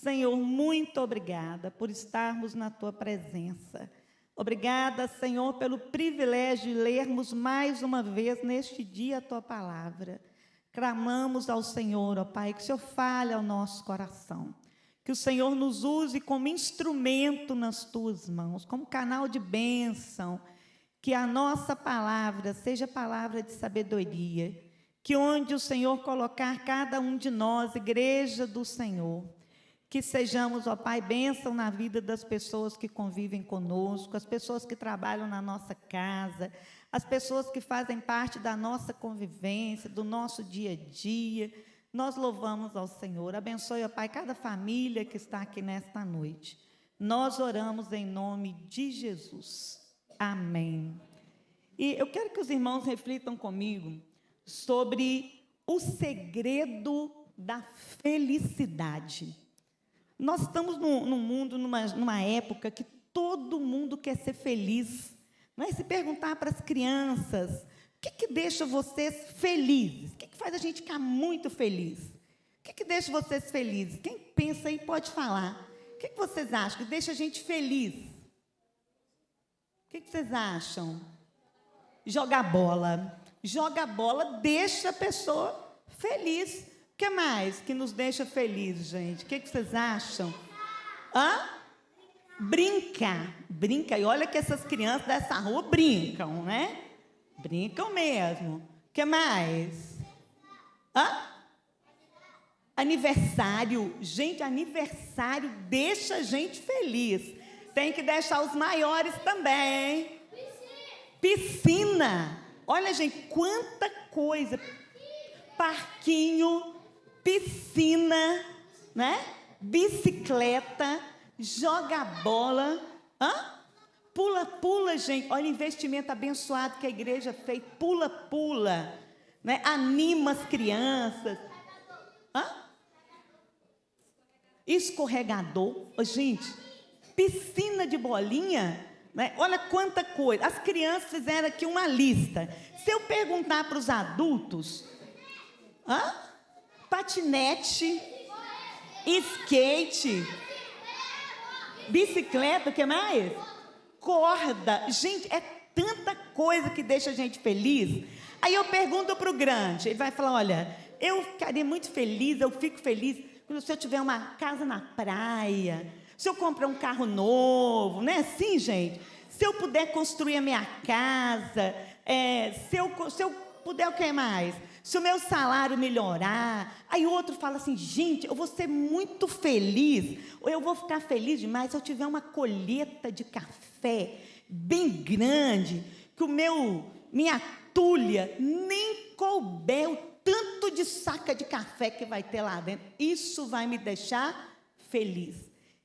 Senhor, muito obrigada por estarmos na Tua presença. Obrigada, Senhor, pelo privilégio de lermos mais uma vez neste dia a Tua palavra. Clamamos ao Senhor, ó Pai, que o Senhor fale ao nosso coração. Que o Senhor nos use como instrumento nas Tuas mãos, como canal de bênção. Que a nossa palavra seja palavra de sabedoria. Que onde o Senhor colocar cada um de nós, igreja do Senhor, que sejamos, ó Pai, bênção na vida das pessoas que convivem conosco, as pessoas que trabalham na nossa casa, as pessoas que fazem parte da nossa convivência, do nosso dia a dia. Nós louvamos ao Senhor. Abençoe, ó Pai, cada família que está aqui nesta noite. Nós oramos em nome de Jesus. Amém. E eu quero que os irmãos reflitam comigo sobre o segredo da felicidade. Nós estamos num mundo, numa época que todo mundo quer ser feliz. Não é? Se perguntar para as crianças, o que deixa vocês felizes? O que faz a gente ficar muito feliz? O que deixa vocês felizes? Quem pensa aí pode falar. O que vocês acham que deixa a gente feliz? O que vocês acham? Jogar bola. Jogar bola deixa a pessoa feliz. O que mais que nos deixa felizes, gente? O que vocês acham? Brincar. Brinca. E olha que essas crianças dessa rua brincam, né? Brincam mesmo. O que mais? Aniversário. Gente, aniversário deixa a gente feliz. Tem que deixar os maiores também, hein? Piscina. Olha, gente, quanta coisa. Parquinho, piscina, né? Bicicleta, joga bola. Pula, gente. Olha o investimento abençoado que a igreja fez. Pula, né? Anima as crianças. Escorregador. Gente, piscina de bolinha, né? Olha quanta coisa. As crianças fizeram aqui uma lista. Se eu perguntar para os adultos, patinete, skate, bicicleta, o que mais? Corda. Gente, é tanta coisa que deixa a gente feliz. Aí eu pergunto para o grande, ele vai falar, olha, eu ficaria muito feliz, eu fico feliz se eu tiver uma casa na praia, se eu comprar um carro novo, não é assim, gente? Se eu puder construir a minha casa, se eu puder, o que mais? Se o meu salário melhorar. Aí o outro fala assim, gente, eu vou ser muito feliz, ou eu vou ficar feliz demais se eu tiver uma colheita de café bem grande, que minha tulha nem couber o tanto de saca de café que vai ter lá dentro. Isso vai me deixar feliz.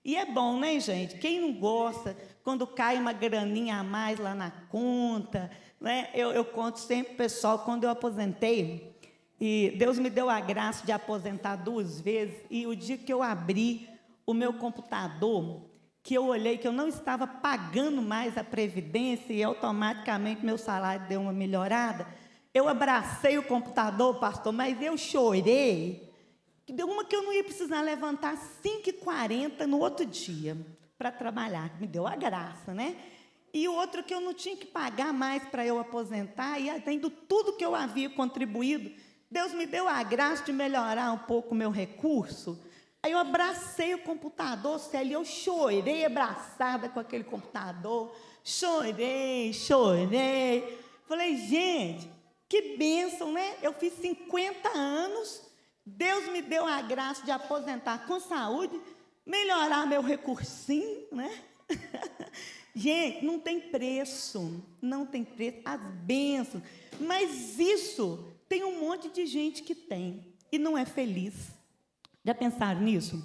E é bom, né, gente? Quem não gosta quando cai uma graninha a mais lá na conta, né? Eu conto sempre, pessoal, quando eu aposentei, e Deus me deu a graça de aposentar 2 vezes, e o dia que eu abri o meu computador, que eu olhei que eu não estava pagando mais a previdência e automaticamente meu salário deu uma melhorada, eu abracei o computador, pastor, mas eu chorei. Deu uma que eu não ia precisar levantar 5h40 no outro dia para trabalhar. Me deu a graça, né? E o outro que eu não tinha que pagar mais para eu aposentar, e tendo tudo que eu havia contribuído, Deus me deu a graça de melhorar um pouco o meu recurso. Aí eu abracei o computador, Célia, e eu chorei abraçada com aquele computador. Chorei. Falei, gente, que bênção, né? Eu fiz 50 anos, Deus me deu a graça de aposentar com saúde, melhorar meu recursinho, né? Gente, não tem preço, as bênçãos. Mas isso tem um monte de gente que tem e não é feliz. Já pensaram nisso?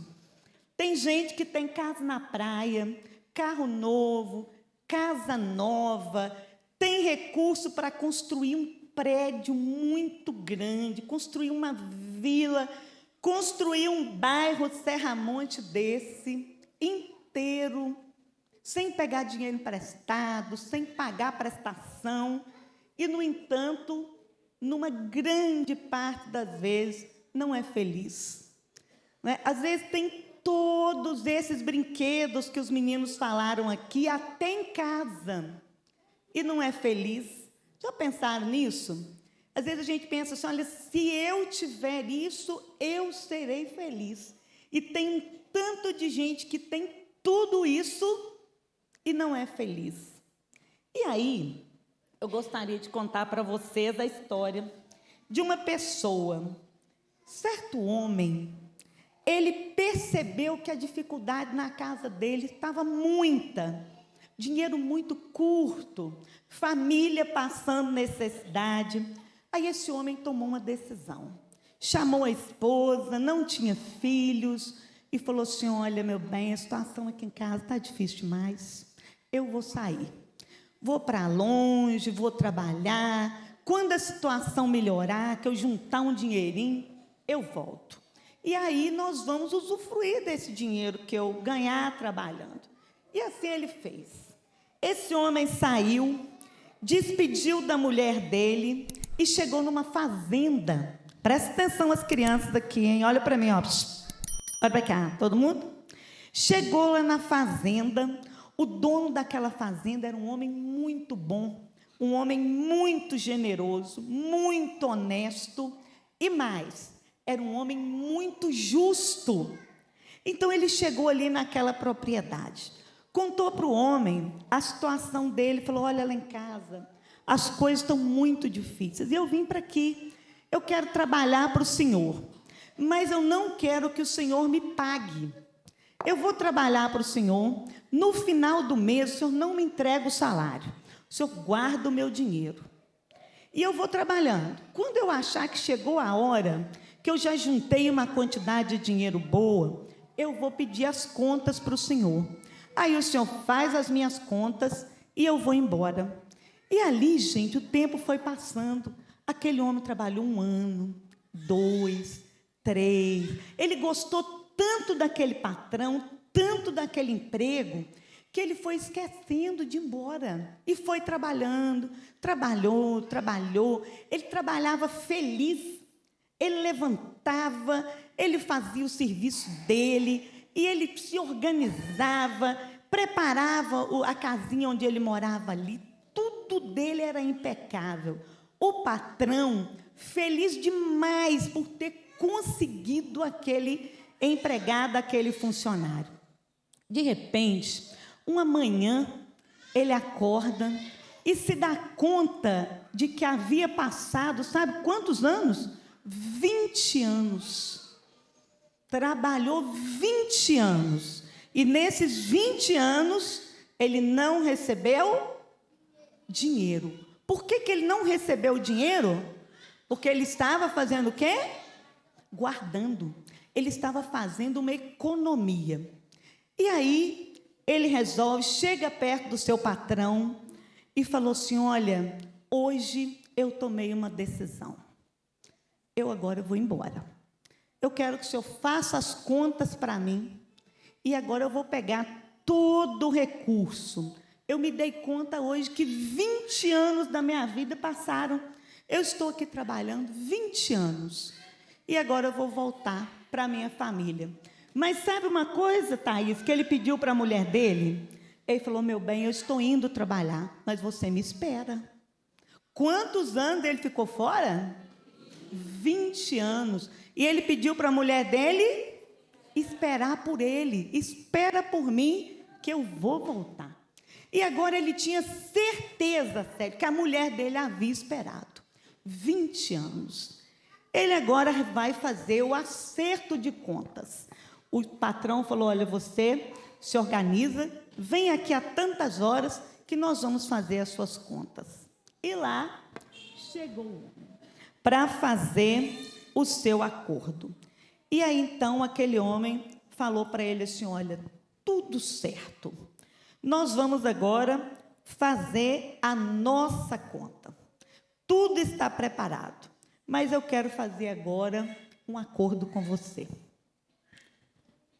Tem gente que tem casa na praia, carro novo, casa nova, tem recurso para construir um prédio muito grande, construir uma vila, construir um bairro Serramonte desse, inteiro, sem pegar dinheiro emprestado, sem pagar prestação, e, no entanto, numa grande parte das vezes, não é feliz. Né? Às vezes tem todo todos esses brinquedos que os meninos falaram aqui, até em casa, e não é feliz. Já pensaram nisso? Às vezes a gente pensa assim, olha, se eu tiver isso, eu serei feliz. E tem um tanto de gente que tem tudo isso e não é feliz. E aí, eu gostaria de contar para vocês a história de uma pessoa. Certo homem, ele percebeu que a dificuldade na casa dele estava muita, dinheiro muito curto, família passando necessidade. Aí esse homem tomou uma decisão, chamou a esposa, não tinha filhos, e falou assim, olha, meu bem, a situação aqui em casa está difícil demais, eu vou sair, vou para longe, vou trabalhar, quando a situação melhorar, que eu juntar um dinheirinho, eu volto. E aí nós vamos usufruir desse dinheiro que eu ganhar trabalhando. E assim ele fez. Esse homem saiu, despediu da mulher dele e chegou numa fazenda. Presta atenção as crianças aqui, hein? Olha para mim, ó. Olha para cá, todo mundo? Chegou lá na fazenda. O dono daquela fazenda era um homem muito bom, um homem muito generoso, muito honesto e mais, era um homem muito justo. Então ele chegou ali naquela propriedade, contou para o homem a situação dele, falou, olha, lá em casa as coisas estão muito difíceis, e eu vim para aqui, eu quero trabalhar para o Senhor, mas eu não quero que o Senhor me pague. Eu vou trabalhar para o Senhor, no final do mês o Senhor não me entrega o salário, o Senhor guarda o meu dinheiro. E eu vou trabalhando. Quando eu achar que chegou a hora, que eu já juntei uma quantidade de dinheiro boa, eu vou pedir as contas para o Senhor. Aí o Senhor faz as minhas contas e eu vou embora. E ali, gente, o tempo foi passando. Aquele homem trabalhou 1 ano, 2, 3. Ele gostou tanto daquele patrão, tanto daquele emprego, que ele foi esquecendo de ir embora. E foi trabalhando, trabalhou. Ele trabalhava feliz. Ele levantava, ele fazia o serviço dele, e ele se organizava, preparava a casinha onde ele morava ali. Tudo dele era impecável. O patrão, feliz demais por ter conseguido aquele empregado, aquele funcionário. De repente, uma manhã, ele acorda e se dá conta de que havia passado, sabe quantos anos? 20 anos. Trabalhou 20 anos. E nesses 20 anos, ele não recebeu dinheiro. Por que ele não recebeu dinheiro? Porque ele estava fazendo o quê? Guardando. Ele estava fazendo uma economia. E aí, ele resolve, chega perto do seu patrão e falou assim, olha, hoje eu tomei uma decisão. Eu agora vou embora. Eu quero que o senhor faça as contas para mim. E agora eu vou pegar todo o recurso. Eu me dei conta hoje que 20 anos da minha vida passaram. Eu estou aqui trabalhando 20 anos. E agora eu vou voltar para a minha família. Mas sabe uma coisa, Thaís, que ele pediu para a mulher dele? Ele falou, meu bem, eu estou indo trabalhar, mas você me espera. Quantos anos ele ficou fora? 20 anos. E ele pediu para a mulher dele esperar por ele. Espera por mim que eu vou voltar. E agora ele tinha certeza, sério, que a mulher dele havia esperado. 20 anos. Ele agora vai fazer o acerto de contas. O patrão falou, olha, você se organiza, vem aqui a tantas horas que nós vamos fazer as suas contas. E lá chegou o homem para fazer o seu acordo. E aí, então, aquele homem falou para ele assim, olha, tudo certo. Nós vamos agora fazer a nossa conta. Tudo está preparado. Mas eu quero fazer agora um acordo com você.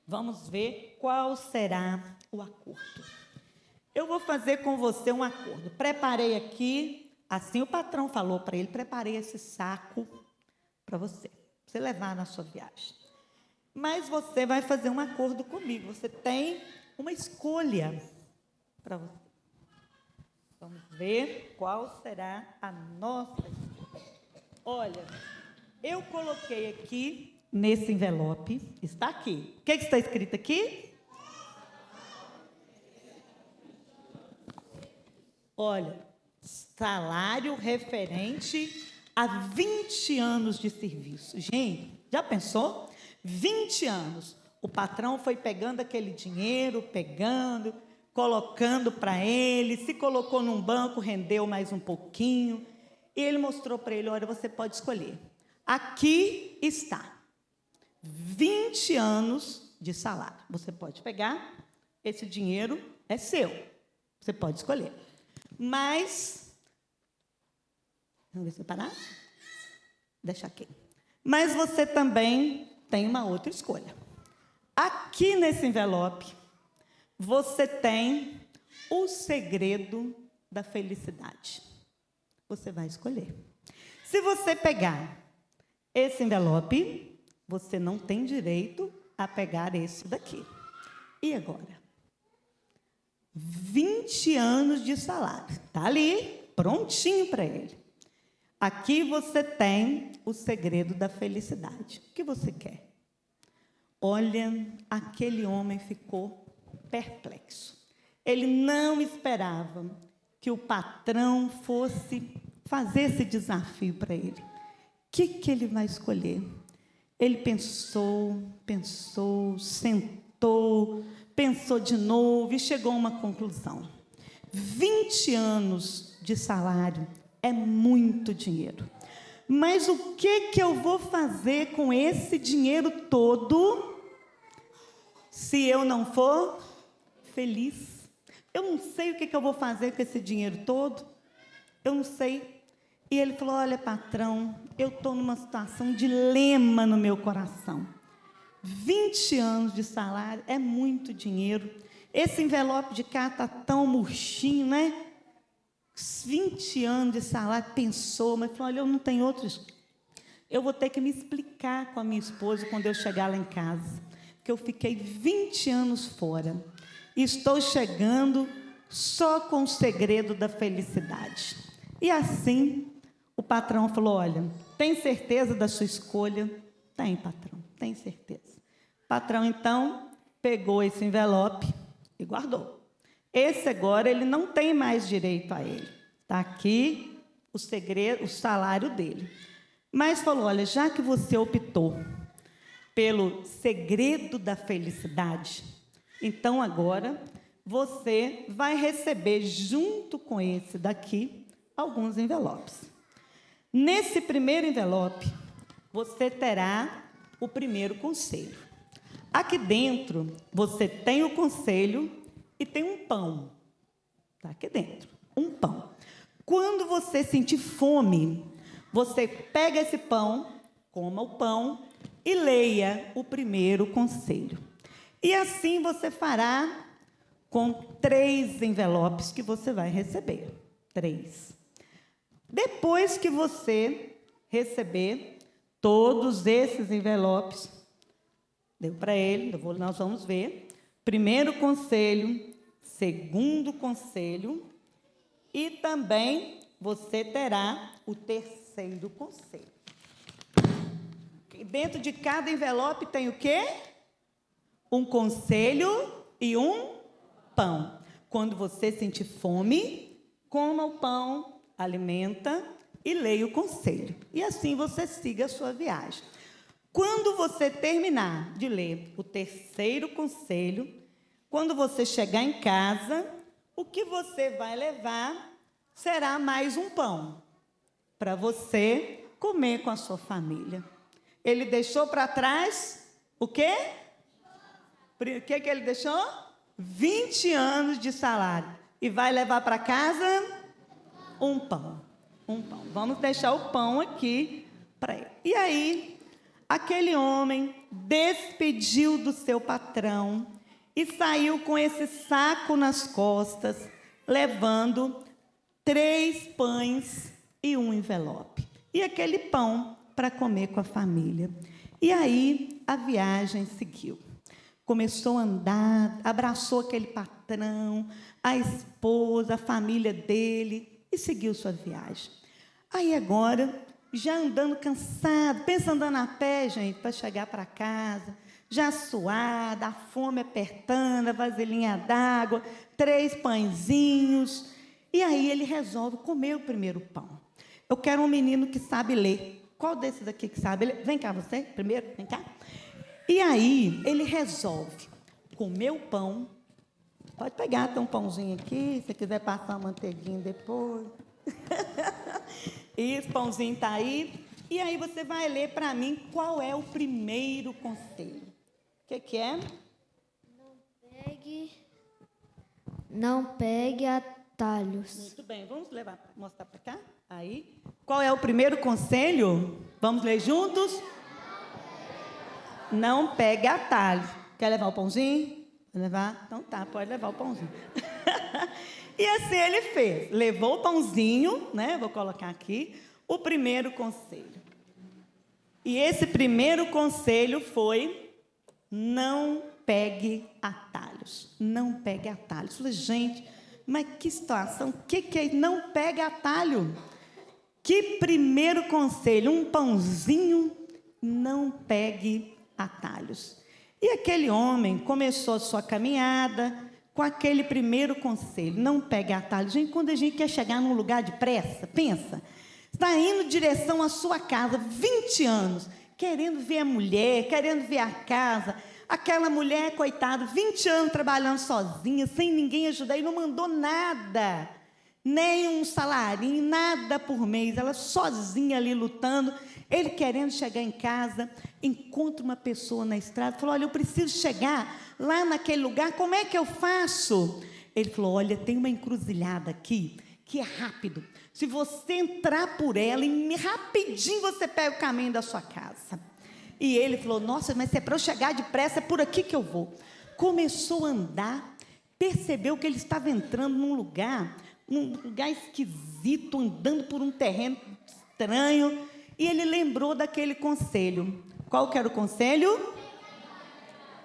Vamos ver qual será o acordo. Eu vou fazer com você um acordo. Preparei aqui, assim o patrão falou para ele, preparei esse saco para você levar na sua viagem. Mas você vai fazer um acordo comigo. Você tem uma escolha para você. Vamos ver qual será a nossa escolha. Olha, eu coloquei aqui nesse envelope, está aqui. O que está escrito aqui? Olha, salário referente a 20 anos de serviço. Gente, já pensou? 20 anos. O patrão foi pegando aquele dinheiro, colocando para ele, se colocou num banco, rendeu mais um pouquinho. E ele mostrou para ele, olha, você pode escolher. Aqui está. 20 anos de salário. Você pode pegar, esse dinheiro é seu. Você pode escolher. Mas, vamos ver separar? Deixa aqui. Mas você também tem uma outra escolha. Aqui nesse envelope, você tem o segredo da felicidade. Você vai escolher. Se você pegar esse envelope, você não tem direito a pegar esse daqui. E agora? 20 anos de salário. Está ali, prontinho para ele. Aqui você tem o segredo da felicidade. O que você quer? Olha, aquele homem ficou perplexo. Ele não esperava que o patrão fosse fazer esse desafio para ele. O que ele vai escolher? Ele pensou, sentou, pensou de novo e chegou a uma conclusão. 20 anos de salário é muito dinheiro. Mas o que eu vou fazer com esse dinheiro todo se eu não for feliz? Eu não sei o que eu vou fazer com esse dinheiro todo. Eu não sei. E ele falou, olha, patrão, eu estou numa situação, dilema no meu coração. 20 anos de salário é muito dinheiro. Esse envelope de cá está tão murchinho, né? 20 anos de salário, pensou, mas falou, olha, eu não tenho outros. Eu vou ter que me explicar com a minha esposa quando eu chegar lá em casa, que eu fiquei 20 anos fora. E estou chegando só com o segredo da felicidade. E assim, o patrão falou, olha, tem certeza da sua escolha? Tem, patrão, tem certeza. O patrão, então, pegou esse envelope e guardou. Esse agora, ele não tem mais direito a ele. Está aqui o segredo, o salário dele. Mas falou, olha, já que você optou pelo segredo da felicidade, então agora você vai receber, junto com esse daqui, alguns envelopes. Nesse primeiro envelope, você terá o primeiro conselho. Aqui dentro, você tem o conselho e tem um pão. Está aqui dentro, um pão. Quando você sentir fome, você pega esse pão, coma o pão e leia o primeiro conselho. E assim você fará com 3 envelopes que você vai receber. 3. Depois que você receber todos esses envelopes, deu para ele, nós vamos ver. Primeiro conselho, segundo conselho, e também você terá o terceiro conselho. Dentro de cada envelope tem o quê? Um conselho e um pão. Quando você sentir fome, coma o pão, alimenta e leia o conselho. E assim você siga a sua viagem. Quando você terminar de ler o terceiro conselho, quando você chegar em casa, o que você vai levar será mais um pão para você comer com a sua família. Ele deixou para trás o quê? O que ele deixou? 20 anos de salário. E vai levar para casa um pão. Um pão. Vamos deixar o pão aqui para ele. E aí, aquele homem despediu do seu patrão e saiu com esse saco nas costas, levando 3 pães e um envelope. E aquele pão para comer com a família. E aí a viagem seguiu. Começou a andar, abraçou aquele patrão, a esposa, a família dele e seguiu sua viagem. Aí agora, já andando cansado, pensa andando a pé, gente, para chegar para casa, já suada, a fome apertando, a vasilhinha d'água, 3 pãezinhos. E aí ele resolve comer o primeiro pão. Eu quero um menino que sabe ler. Qual desses aqui que sabe ler? Vem cá você, primeiro, vem cá. E aí ele resolve comer o pão. Pode pegar, tem um pãozinho aqui, se quiser passar uma manteiguinha depois. Isso, pãozinho está aí. E aí você vai ler para mim qual é o primeiro conselho. O que é? Não pegue atalhos. Muito bem, vamos mostrar para cá? Aí. Qual é o primeiro conselho? Vamos ler juntos? Não pegue atalhos. Quer levar o pãozinho? Vai levar? Então tá, pode levar o pãozinho. E assim ele fez. Levou o pãozinho, né? Vou colocar aqui. O primeiro conselho. E esse primeiro conselho foi: não pegue atalhos. Não pegue atalhos. Falei, gente, mas que situação. O que é não pegue atalho? Que primeiro conselho? Um pãozinho, não pegue atalhos. E aquele homem começou a sua caminhada com aquele primeiro conselho: não pegue atalhos. Gente, quando a gente quer chegar num lugar de pressa, pensa, está indo em direção à sua casa, 20 anos, querendo ver a mulher, querendo ver a casa. Aquela mulher, coitada, 20 anos trabalhando sozinha, sem ninguém ajudar, e não mandou nada, nem um salarinho, nada por mês, ela sozinha ali lutando. Ele querendo chegar em casa, encontra uma pessoa na estrada, falou: olha, eu preciso chegar lá naquele lugar, como é que eu faço? Ele falou: olha, tem uma encruzilhada aqui, que é rápido, se você entrar por ela, e rapidinho você pega o caminho da sua casa. E ele falou: nossa, mas se é para eu chegar depressa, é por aqui que eu vou. Começou a andar, percebeu que ele estava entrando num lugar esquisito, andando por um terreno estranho, e ele lembrou daquele conselho. Qual que era o conselho?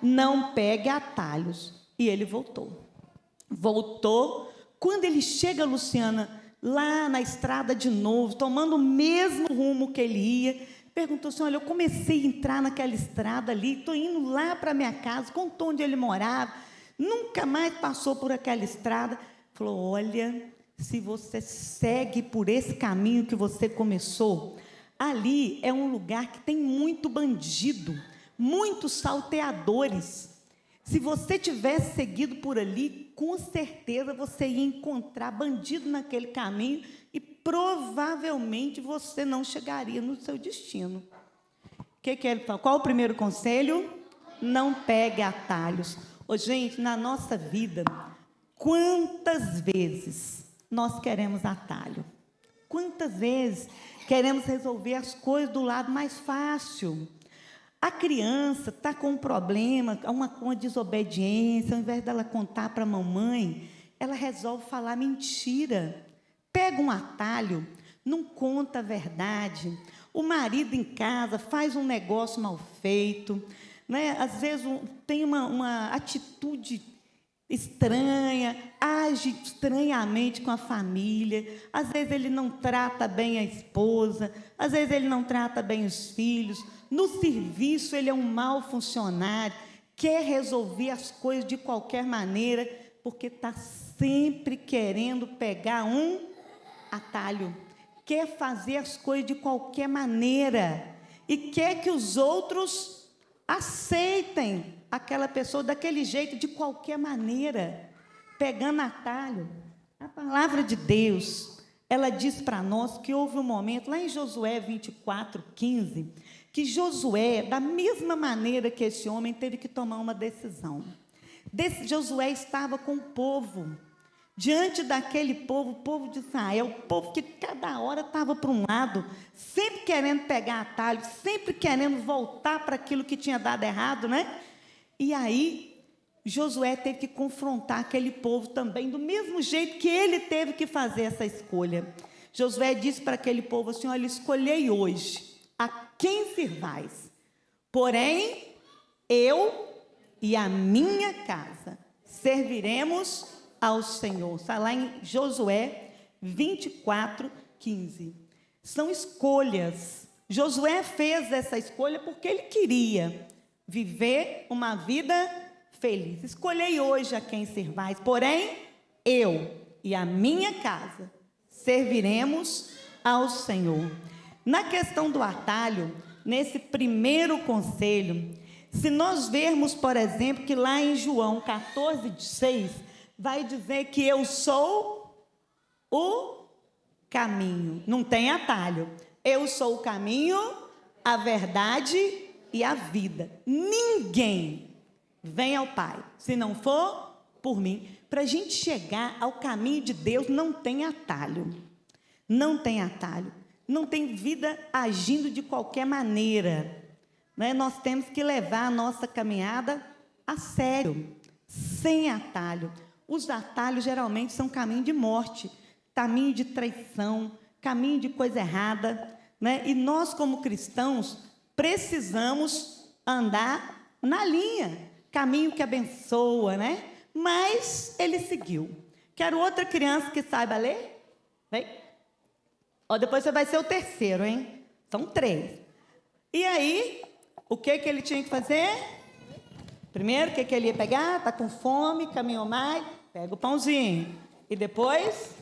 Não pegue atalhos. E ele voltou. Quando ele chega, Luciana, lá na estrada de novo, tomando o mesmo rumo que ele ia, perguntou assim: olha, eu comecei a entrar naquela estrada ali, estou indo lá para minha casa, contou onde ele morava, nunca mais passou por aquela estrada. Falou: olha, se você segue por esse caminho que você começou, ali é um lugar que tem muito bandido, muitos salteadores. Se você tivesse seguido por ali, com certeza você ia encontrar bandido naquele caminho e provavelmente você não chegaria no seu destino. O que ele fala? Qual o primeiro conselho? Não pegue atalhos. Ô, gente, na nossa vida, quantas vezes nós queremos atalho? Quantas vezes queremos resolver as coisas do lado mais fácil? A criança está com um problema, uma desobediência, ao invés dela contar para a mamãe, ela resolve falar mentira. Pega um atalho, não conta a verdade. O marido em casa faz um negócio mal feito, né? Às vezes tem uma atitude estranha, age estranhamente com a família, às vezes ele não trata bem a esposa, às vezes ele não trata bem os filhos, no serviço ele é um mau funcionário, quer resolver as coisas de qualquer maneira, porque está sempre querendo pegar um atalho, quer fazer as coisas de qualquer maneira, e quer que os outros aceitem aquela pessoa daquele jeito, de qualquer maneira, pegando atalho. A palavra de Deus, ela diz para nós que houve um momento, lá em Josué 24:15, que Josué, da mesma maneira que esse homem, teve que tomar uma decisão. Josué estava com o povo, diante daquele povo, o povo de Israel, o povo que cada hora estava para um lado, sempre querendo pegar atalho, sempre querendo voltar para aquilo que tinha dado errado, né? E aí, Josué teve que confrontar aquele povo também, do mesmo jeito que ele teve que fazer essa escolha. Josué disse para aquele povo assim: olha, escolhei hoje a quem servais, Porém, eu e a minha casa serviremos ao Senhor. Está lá em Josué 24:15. São escolhas. Josué fez essa escolha porque ele queria viver uma vida feliz. Escolhei hoje a quem servais, porém, eu e a minha casa serviremos ao Senhor. Na questão do atalho, nesse primeiro conselho, se nós vermos, por exemplo, que lá em João 14:6, vai dizer que eu sou o caminho, não tem atalho. Eu sou o caminho, a verdade e a vida. Ninguém vem ao Pai se não for por mim. Para a gente chegar ao caminho de Deus, não tem atalho. Não tem atalho. Não tem vida agindo de qualquer maneira. Né? Nós temos que levar a nossa caminhada a sério, sem atalho. Os atalhos geralmente são caminho de morte, caminho de traição, caminho de coisa errada. Né? E nós, como cristãos, precisamos andar na linha, caminho que abençoa, né? Mas ele seguiu. Quero outra criança que saiba ler? Vem. Ó, depois você vai ser o terceiro, hein? São 3. E aí, o que ele tinha que fazer? Primeiro, o que ele ia pegar? Está com fome, caminhou mais, pega o pãozinho. E depois?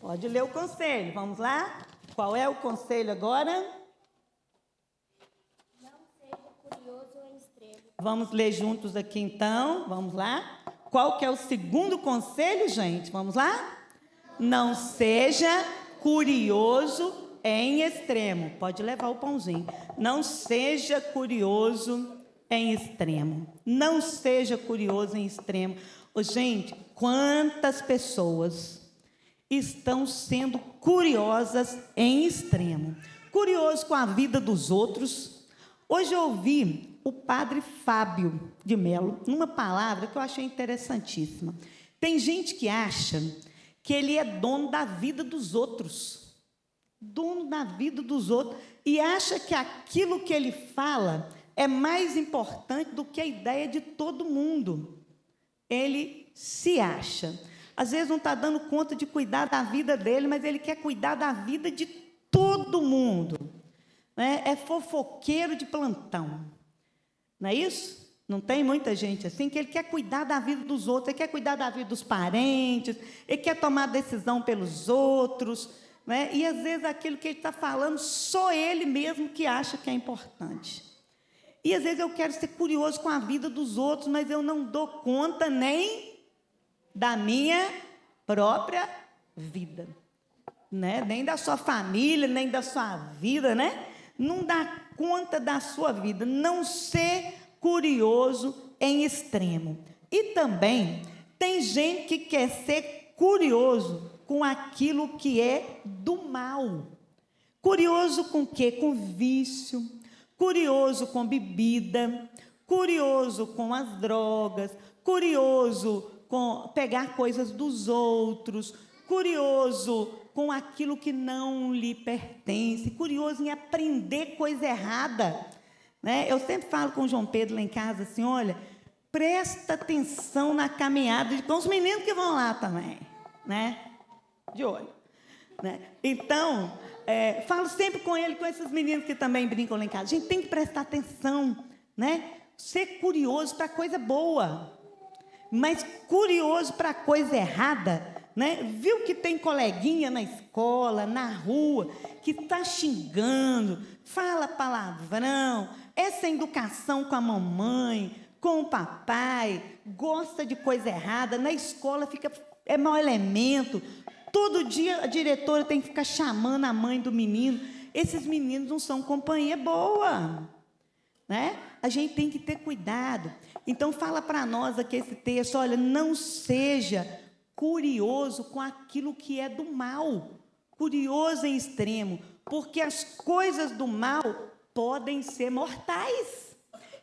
Pode ler o conselho. Vamos lá? Qual é o conselho agora? Não seja curioso em extremo. Vamos ler juntos aqui então. Vamos lá? Qual que é o segundo conselho, gente? Vamos lá? Não seja curioso em extremo. Pode levar o pãozinho. Não seja curioso em extremo. Não seja curioso em extremo. Ô, gente, quantas pessoas estão sendo curiosas em extremo? Curioso com a vida dos outros. Hoje eu ouvi o padre Fábio de Mello, numa palavra que eu achei interessantíssima. Tem gente que acha que ele é dono da vida dos outros. Dono da vida dos outros. E acha que aquilo que ele fala é mais importante do que a ideia de todo mundo. Ele se acha. Às vezes não está dando conta de cuidar da vida dele, mas ele quer cuidar da vida de todo mundo. Né? É fofoqueiro de plantão. Não é isso? Não tem muita gente assim que ele quer cuidar da vida dos outros, ele quer cuidar da vida dos parentes, ele quer tomar decisão pelos outros. Né? E às vezes aquilo que ele está falando, só ele mesmo que acha que é importante. E às vezes eu quero ser curioso com a vida dos outros, mas eu não dou conta nem da minha própria vida, né? Nem da sua família, nem da sua vida, né? Não dá conta da sua vida. Não ser curioso em extremo. E também tem gente que quer ser curioso com aquilo que é do mal. Curioso com o quê? Com vício, curioso com bebida, curioso com as drogas, curioso com pegar coisas dos outros, curioso com aquilo que não lhe pertence, curioso em aprender coisa errada. Né? Eu sempre falo com o João Pedro lá em casa assim, olha, presta atenção na caminhada, com os meninos que vão lá também, né? De olho. Né? Então, falo sempre com ele, com esses meninos que também brincam lá em casa, a gente tem que prestar atenção, né? Ser curioso para coisa boa, mas curioso para coisa errada, né? Viu que tem coleguinha na escola, na rua, que está xingando, fala palavrão, essa educação com a mamãe, com o papai, gosta de coisa errada, na escola é mau elemento, todo dia a diretora tem que ficar chamando a mãe do menino. Esses meninos não são companhia boa, né? A gente tem que ter cuidado. Então, fala para nós aqui esse texto, olha, não seja curioso com aquilo que é do mal, curioso em extremo, porque as coisas do mal podem ser mortais.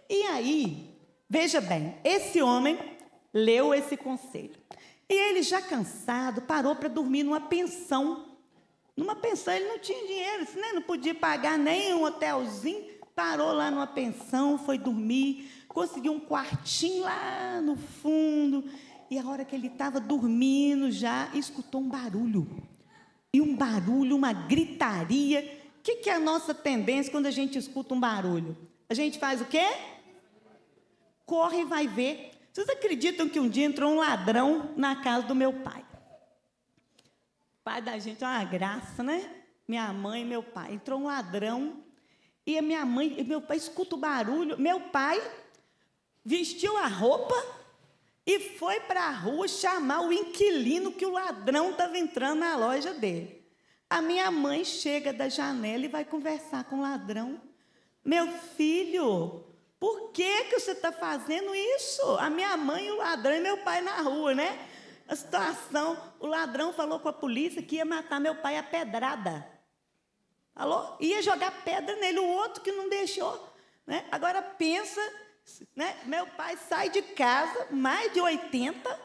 E aí, veja bem, esse homem leu esse conselho, e ele já cansado, parou para dormir numa pensão. Numa pensão, ele não tinha dinheiro, né? Não podia pagar nem um hotelzinho, parou lá numa pensão, foi dormir, conseguiu um quartinho lá no fundo, e a hora que ele estava dormindo já, escutou um barulho. E um barulho, uma gritaria. O que é a nossa tendência quando a gente escuta um barulho? A gente faz o quê? Corre e vai ver. Vocês acreditam que um dia entrou um ladrão na casa do meu pai? O pai da gente é uma graça, né? Minha mãe e meu pai. Entrou um ladrão e a minha mãe e meu pai escutam o barulho. Meu pai vestiu a roupa e foi para a rua chamar o inquilino que o ladrão estava entrando na loja dele. A minha mãe chega da janela e vai conversar com o ladrão. Meu filho, por que você está fazendo isso? A minha mãe, o ladrão e meu pai na rua, né? A situação, o ladrão falou com a polícia que ia matar meu pai a pedrada. Falou? Ia jogar pedra nele, o outro que não deixou. Né? Agora pensa, né? Meu pai sai de casa, mais de 80,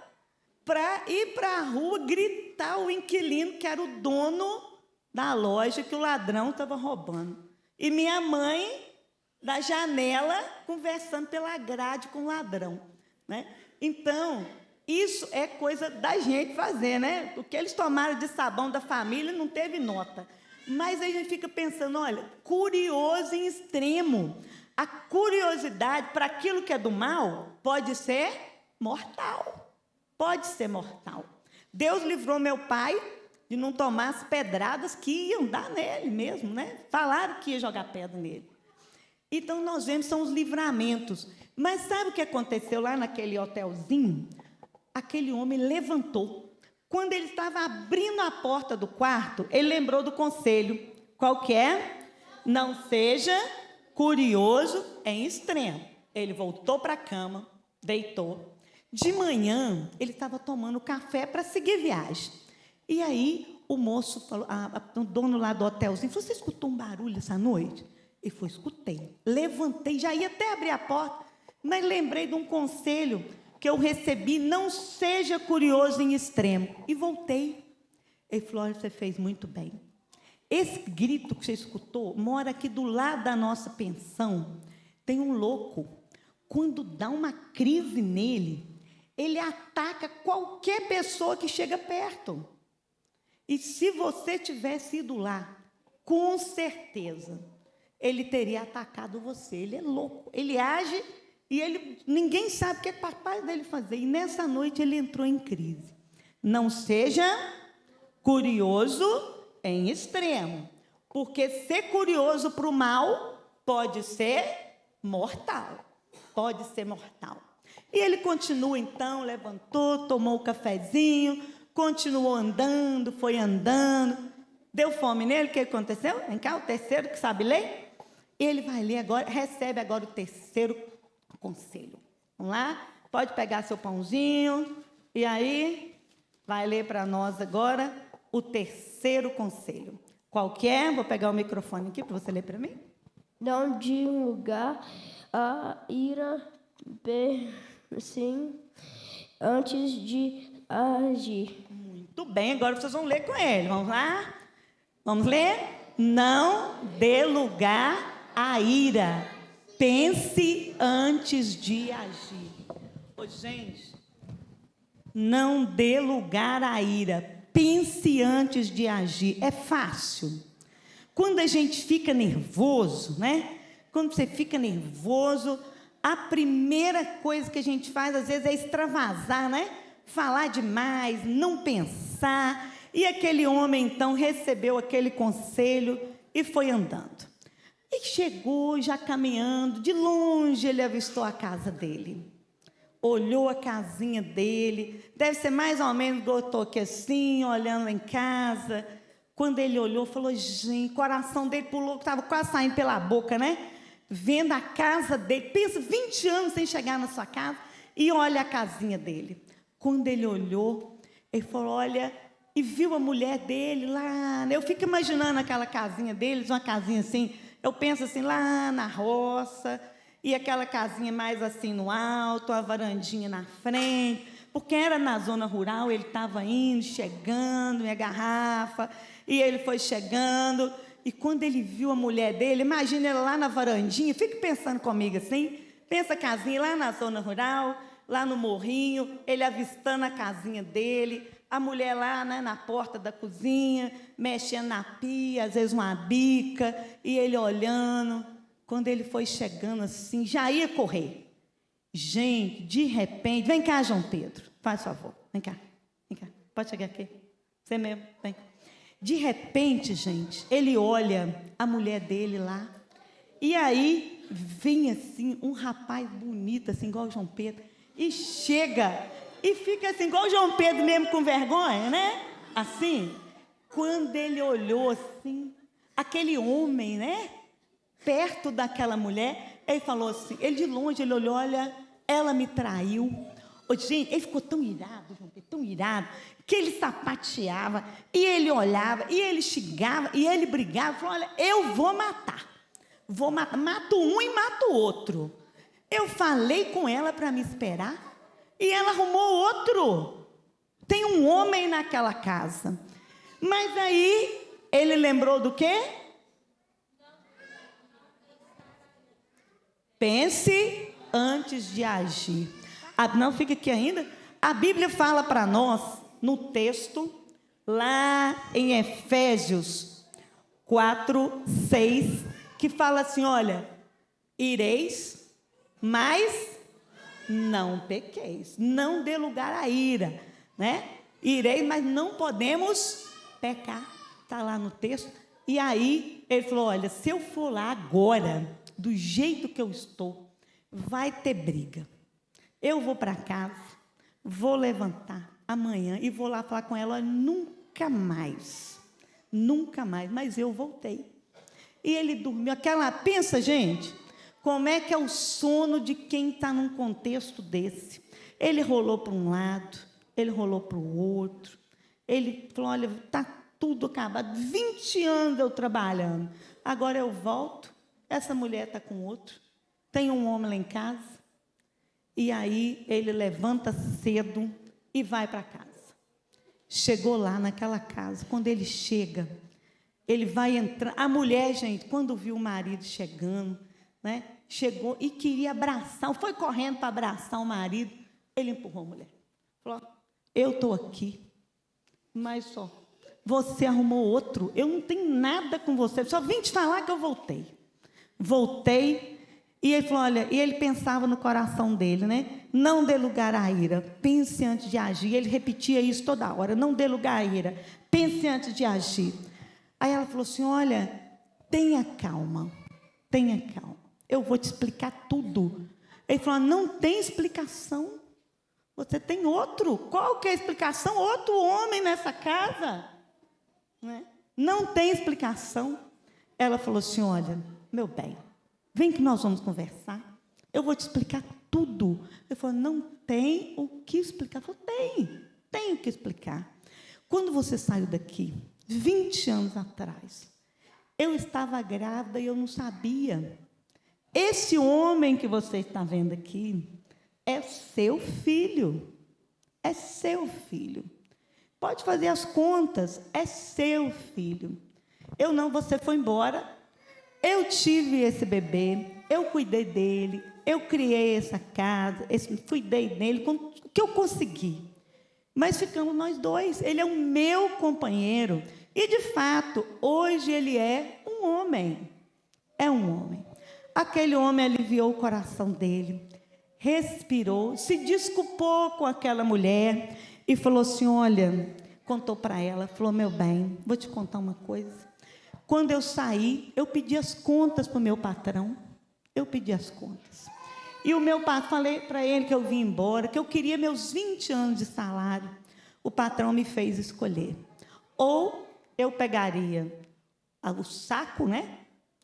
para ir para a rua gritar o inquilino, que era o dono da loja que o ladrão estava roubando. E minha mãe, da janela, conversando pela grade com o ladrão. Né? Então, isso é coisa da gente fazer, né? O que eles tomaram de sabão da família não teve nota. Mas aí a gente fica pensando, olha, curioso em extremo. A curiosidade para aquilo que é do mal pode ser mortal. Pode ser mortal. Deus livrou meu pai de não tomar as pedradas que iam dar nele mesmo, né? Falaram que ia jogar pedra nele. Então, nós vemos, são os livramentos. Mas sabe o que aconteceu lá naquele hotelzinho? Aquele homem levantou. Quando ele estava abrindo a porta do quarto, ele lembrou do conselho. Qual que é? Não seja curioso em extremo. Ele voltou para a cama, deitou. De manhã, ele estava tomando café para seguir viagem. E aí, o moço falou, o dono lá do hotelzinho, falou, você escutou um barulho essa noite? Ele falou, escutei. Levantei, já ia até abrir a porta, mas lembrei de um conselho que eu recebi, não seja curioso em extremo. E voltei. Ele falou, olha, você fez muito bem. Esse grito que você escutou mora aqui do lado da nossa pensão. Tem um louco. Quando dá uma crise nele, ele ataca qualquer pessoa que chega perto. E se você tivesse ido lá, com certeza, ele teria atacado você. Ele é louco. Ele age e ninguém sabe o que é capaz dele fazer. E nessa noite ele entrou em crise. Não seja curioso em extremo, porque ser curioso para o mal pode ser mortal. Pode ser mortal. E ele continua, então, levantou, tomou o cafezinho, continuou andando, foi andando. Deu fome nele, o que aconteceu? Vem cá, o terceiro que sabe ler. Ele vai ler agora, recebe agora o terceiro conselho. Vamos lá? Pode pegar seu pãozinho e aí vai ler para nós agora o terceiro conselho. Qual que é? Vou pegar o microfone aqui para você ler para mim. Não dê lugar à ira, sim, antes de agir. Muito bem, agora vocês vão ler com ele. Vamos lá? Vamos ler? Não dê lugar à ira. Pense antes de agir. Ô, gente, não dê lugar à ira. Pense antes de agir. É fácil. Quando a gente fica nervoso, né? Quando você fica nervoso, a primeira coisa que a gente faz, às vezes, é extravasar, né? Falar demais, não pensar. E aquele homem, então, recebeu aquele conselho e foi andando. E chegou, já caminhando, de longe ele avistou a casa dele. Olhou a casinha dele, deve ser mais ou menos igual eu estou aqui assim, olhando lá em casa. Quando ele olhou, falou, gente, o coração dele pulou, estava quase saindo pela boca, né? Vendo a casa dele, pensa, 20 anos sem chegar na sua casa, e olha a casinha dele. Quando ele olhou, ele falou, olha, e viu a mulher dele lá, né? Eu fico imaginando aquela casinha deles, uma casinha assim, eu penso assim, lá na roça, e aquela casinha mais assim no alto, a varandinha na frente, porque era na zona rural, ele estava indo, chegando, minha garrafa, e ele foi chegando, E quando ele viu a mulher dele, imagina ele lá na varandinha, fique pensando comigo assim, pensa a casinha lá na zona rural, lá no morrinho, ele avistando a casinha dele, a mulher lá, né, na porta da cozinha, mexendo na pia, às vezes uma bica, e ele olhando. Quando ele foi chegando assim, já ia correr. Gente, de repente, vem cá, João Pedro, faz favor, vem cá, pode chegar aqui, você mesmo, vem. De repente, gente, ele olha a mulher dele lá, e aí vem assim, um rapaz bonito, assim, igual o João Pedro, e chega, e fica assim, igual o João Pedro mesmo, com vergonha, né? Assim, quando ele olhou assim, aquele homem, né? Perto daquela mulher, ele falou assim, ele de longe, ele olhou, olha, ela me traiu. Ô, gente, ele ficou tão irado, João Pedro, tão irado, que ele sapateava, e ele olhava, e ele xingava, e ele brigava, falou, olha, eu vou matar, mato um e mato o outro. Eu falei com ela para me esperar, e ela arrumou outro. Tem um homem naquela casa. Mas aí, ele lembrou do quê? Pense antes de agir. Não fica aqui ainda. A Bíblia fala para nós, no texto, lá em Efésios 4:6, que fala assim, olha, ireis, mas não pequeis, não dê lugar à ira, né? Ireis, mas não podemos pecar, está lá no texto. E aí, ele falou, olha, se eu for lá agora, do jeito que eu estou, vai ter briga. Eu vou para casa, vou levantar amanhã e vou lá falar com ela, nunca mais, mas eu voltei. E ele dormiu, pensa, gente, como é que é o sono de quem está num contexto desse? Ele rolou para um lado, ele rolou para o outro, ele falou, olha, está tudo acabado, 20 anos eu trabalhando, agora eu volto, essa mulher está com outro, tem um homem lá em casa, e aí ele levanta cedo e vai para casa. Chegou lá naquela casa, quando ele chega, ele vai entrar, a mulher, gente, quando viu o marido chegando, né, chegou e queria abraçar, foi correndo para abraçar o marido, ele empurrou a mulher, falou, eu estou aqui, mas só, você arrumou outro, eu não tenho nada com você, só vim te falar que eu voltei, e ele falou, olha, e ele pensava no coração dele, né, não dê lugar à ira, pense antes de agir, ele repetia isso toda hora, não dê lugar à ira, pense antes de agir. Aí ela falou assim, olha, tenha calma, eu vou te explicar tudo. Ele falou, não tem explicação, você tem outro, qual que é a explicação? Outro homem nessa casa, né? Não tem explicação. Ela falou assim, olha, meu bem, vem que nós vamos conversar, eu vou te explicar tudo. Ele falou, não tem o que explicar. Eu falei, tem o que explicar. Quando você saiu daqui, 20 anos atrás, eu estava grávida e eu não sabia. Esse homem que você está vendo aqui é seu filho. É seu filho. Pode fazer as contas, é seu filho. Eu não, você foi embora. Eu tive esse bebê, eu cuidei dele, eu criei essa casa, cuidei dele com o que eu consegui. Mas ficamos nós dois, ele é o meu companheiro. E, de fato, hoje ele é um homem. É um homem. Aquele homem aliviou o coração dele, respirou, se desculpou com aquela mulher e falou assim, olha, contou para ela, falou, meu bem, vou te contar uma coisa. Quando eu saí, eu pedi as contas para o meu patrão. Eu pedi as contas. E o meu patrão, falei para ele que eu vim embora, que eu queria meus 20 anos de salário. O patrão me fez escolher. Ou eu pegaria o saco, né?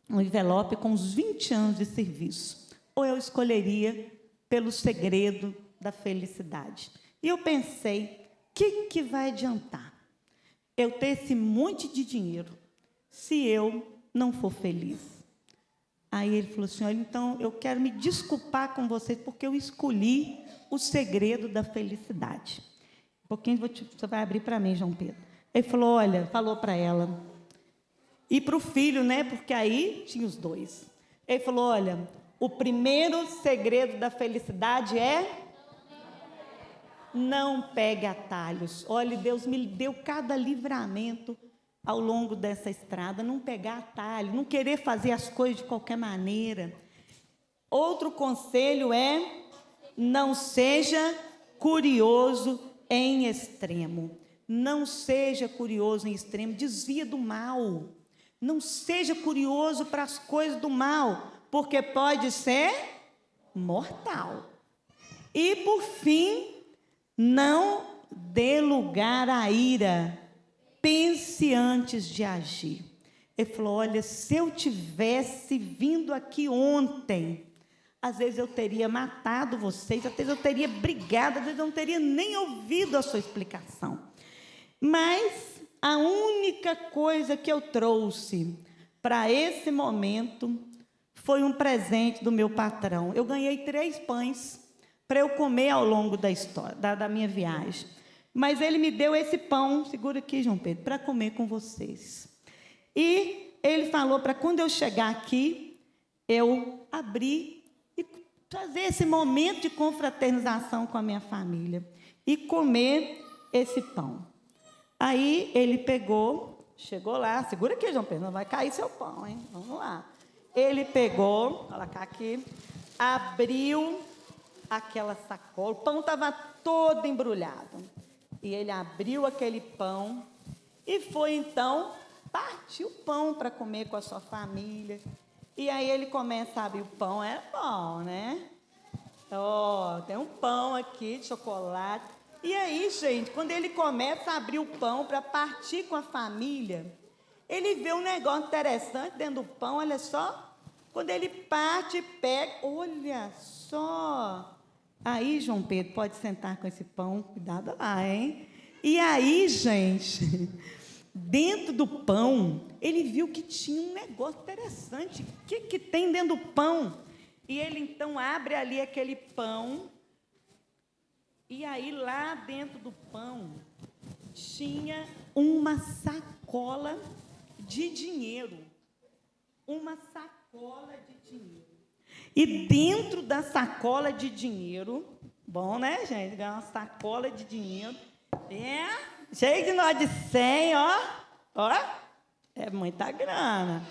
Um envelope com os 20 anos de serviço. Ou eu escolheria pelo segredo da felicidade. E eu pensei, o que vai adiantar eu ter esse monte de dinheiro se eu não for feliz? Aí ele falou assim, olha, então eu quero me desculpar com vocês, porque eu escolhi o segredo da felicidade. Um pouquinho você vai abrir para mim, João Pedro. Ele falou, olha, falou para ela, E para o filho, né? Porque aí tinha os dois. Ele falou, olha, o primeiro segredo da felicidade é não pegue atalhos. Olha, Deus me deu cada livramento ao longo dessa estrada. Não pegar atalho, não querer fazer as coisas de qualquer maneira. Outro conselho é, não seja curioso em extremo. Não seja curioso em extremo, desvia do mal. Não seja curioso para as coisas do mal, porque pode ser mortal. E, por fim, não dê lugar à ira. Pense antes de agir. Ele falou, olha, se eu tivesse vindo aqui ontem, às vezes eu teria matado vocês, às vezes eu teria brigado, às vezes eu não teria nem ouvido a sua explicação. Mas a única coisa que eu trouxe para esse momento foi um presente do meu patrão. Eu ganhei 3 pães para eu comer ao longo da história, da minha viagem. Mas ele me deu esse pão, segura aqui, João Pedro, para comer com vocês. E ele falou para quando eu chegar aqui, eu abrir e fazer esse momento de confraternização com a minha família e comer esse pão. Aí ele pegou, chegou lá, segura aqui, João Pedro, não vai cair seu pão, hein? Vamos lá. Ele pegou, vou colocar aqui, abriu aquela sacola, o pão estava todo embrulhado. E ele abriu aquele pão e foi, então, partir o pão para comer com a sua família. E aí ele começa a abrir o pão, é bom, né? Ó, tem um pão aqui de chocolate. E aí, gente, quando ele começa a abrir o pão para partir com a família, ele vê um negócio interessante dentro do pão, olha só. Quando ele parte, pega, olha só. Aí, João Pedro, pode sentar com esse pão, cuidado lá, hein? E aí, gente, dentro do pão, ele viu que tinha um negócio interessante. O que tem dentro do pão? E ele, então, abre ali aquele pão. E aí, lá dentro do pão, tinha uma sacola de dinheiro. Uma sacola de dinheiro. E dentro da sacola de dinheiro, bom, né, gente? Ganhar uma sacola de dinheiro. Cheio de nota de 100, ó. É muita grana.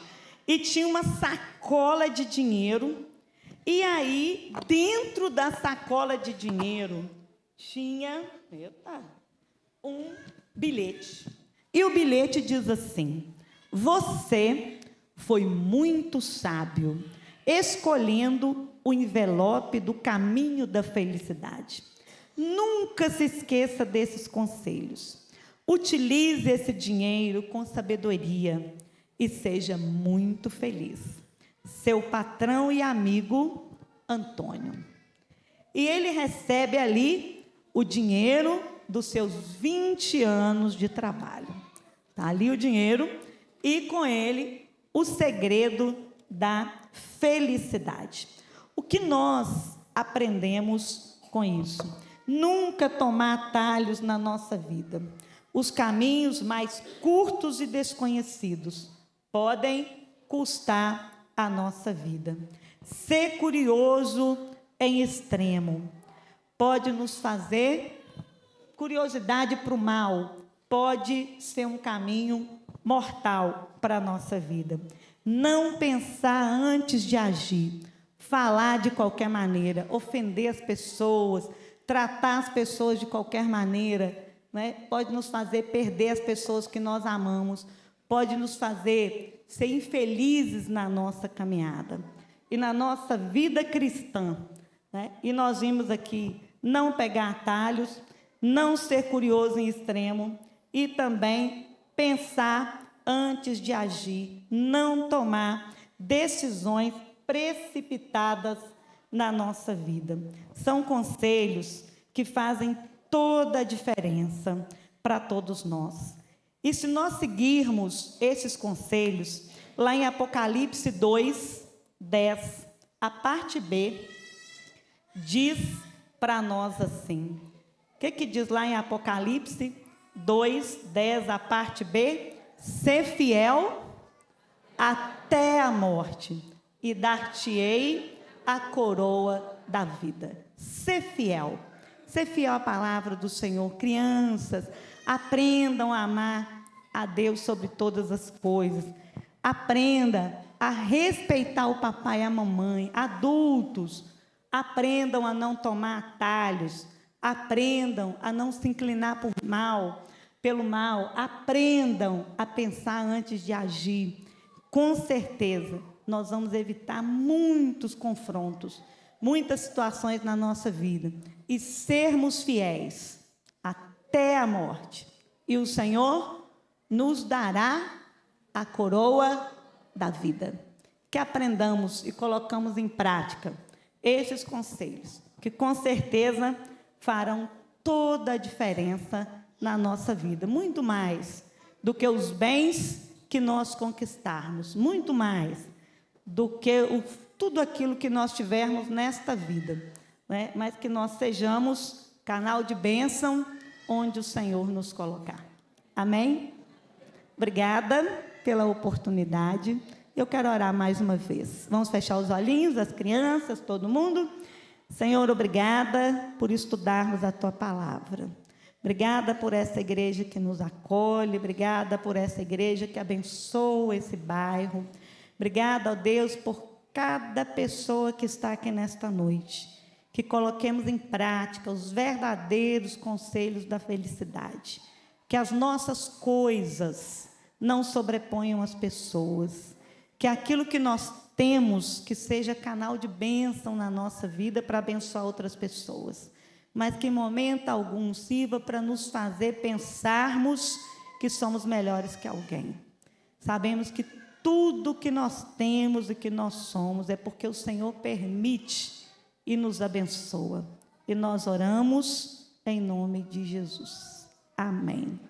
E tinha uma sacola de dinheiro. E aí, dentro da sacola de dinheiro, tinha um bilhete. E o bilhete diz assim: você foi muito sábio, escolhendo o envelope do caminho da felicidade. Nunca se esqueça desses conselhos. Utilize esse dinheiro com sabedoria e seja muito feliz. Seu patrão e amigo, Antônio. E ele recebe ali o dinheiro dos seus 20 anos de trabalho. Está ali o dinheiro e com ele o segredo da felicidade. O que nós aprendemos com isso? Nunca tomar atalhos na nossa vida. Os caminhos mais curtos e desconhecidos podem custar a nossa vida. Ser curioso em extremo pode nos fazer curiosidade para o mal, pode ser um caminho mortal para a nossa vida. Não pensar antes de agir, falar de qualquer maneira, ofender as pessoas, tratar as pessoas de qualquer maneira, né? Pode nos fazer perder as pessoas que nós amamos, pode nos fazer ser infelizes na nossa caminhada e na nossa vida cristã, né? E nós vimos aqui não pegar atalhos, não ser curioso em extremo e também pensar antes de agir, não tomar decisões precipitadas na nossa vida. São conselhos que fazem toda a diferença para todos nós. E se nós seguirmos esses conselhos, lá em Apocalipse 2, 10, a parte B, diz para nós assim. O que diz lá em Apocalipse 2, 10, a parte B? Ser fiel até a morte, e dar-te-ei a coroa da vida. Ser fiel à palavra do Senhor. Crianças, aprendam a amar a Deus sobre todas as coisas. Aprenda a respeitar o papai e a mamãe. Adultos, aprendam a não tomar atalhos. Aprendam a não se inclinar pelo mal. Aprendam a pensar antes de agir. Com certeza, nós vamos evitar muitos confrontos, muitas situações na nossa vida e sermos fiéis até a morte. E o Senhor nos dará a coroa da vida. Que aprendamos e colocamos em prática esses conselhos, que com certeza farão toda a diferença na nossa vida, muito mais do que os bens que nós conquistarmos, muito mais do que tudo aquilo que nós tivermos nesta vida, né? Mas que nós sejamos canal de bênção onde o Senhor nos colocar. Amém? Obrigada pela oportunidade. Eu quero orar mais uma vez. Vamos fechar os olhinhos, as crianças, todo mundo. Senhor, obrigada por estudarmos a Tua palavra. Obrigada por essa igreja que nos acolhe. Obrigada por essa igreja que abençoa esse bairro. Obrigada, ó Deus, por cada pessoa que está aqui nesta noite. Que coloquemos em prática os verdadeiros conselhos da felicidade. Que as nossas coisas não sobreponham as pessoas. Que aquilo que nós temos, que seja canal de bênção na nossa vida para abençoar outras pessoas. Mas que em momento algum sirva para nos fazer pensarmos que somos melhores que alguém. Sabemos que tudo que nós temos e que nós somos é porque o Senhor permite e nos abençoa. E nós oramos em nome de Jesus. Amém.